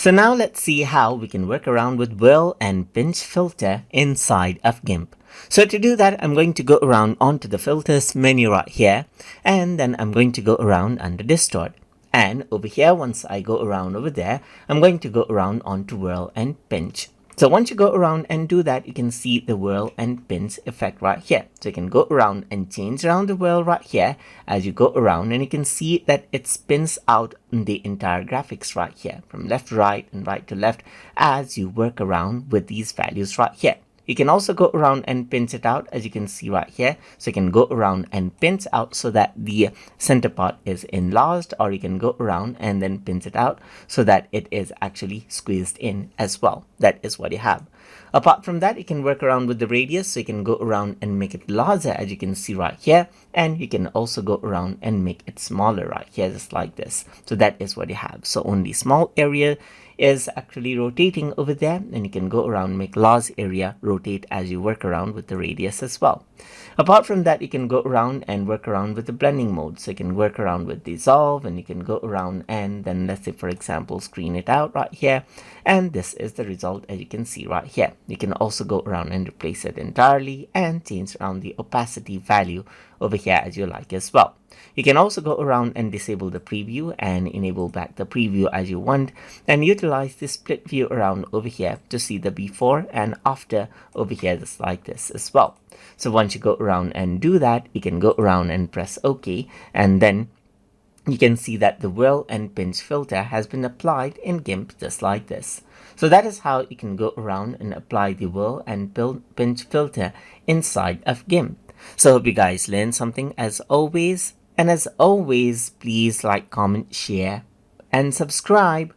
So now let's see how we can work around with Whirl and Pinch Filter inside of GIMP. So to do that, I'm going to go around onto the Filters menu right here, and then I'm going to go around under Distort. And over here, once I go around over there, I'm going to go around onto Whirl and Pinch. So once you go around and do that, you can see the whirl and pinch effect right here. So you can go around and change around the whirl right here as you go around, and you can see that it spins out the entire graphics right here from left to right and right to left as you work around with these values right here. You can also go around and pinch it out, as you can see right here. So you can go around and pinch out so that the center part is enlarged, or you can go around and then pinch it out so that it is actually squeezed in as well. That is what you have. Apart from that, you can work around with the radius, so you can go around and make it larger, as you can see right here, and you can also go around and make it smaller right here, just like this. So that is what you have. So only small area is actually rotating over there, and you can go around and make large area rotate as you work around with the radius as well. Apart from that, you can go around and work around with the blending mode. So you can work around with dissolve, and you can go around and then, let's say for example, screen it out right here, and this is the result, as you can see right here. You can also go around and replace it entirely and change around the opacity value over here as you like as well. You can also go around and disable the preview and enable back the preview as you want, and utilize the split view around over here to see the before and after over here, just like this as well. So once you go around and do that, you can go around and press OK, and then you can see that the whirl and pinch filter has been applied in GIMP just like this. So that is how you can go around and apply the whirl and pinch filter inside of GIMP. So I hope you guys learned something as always. And as always, please like, comment, share, and subscribe.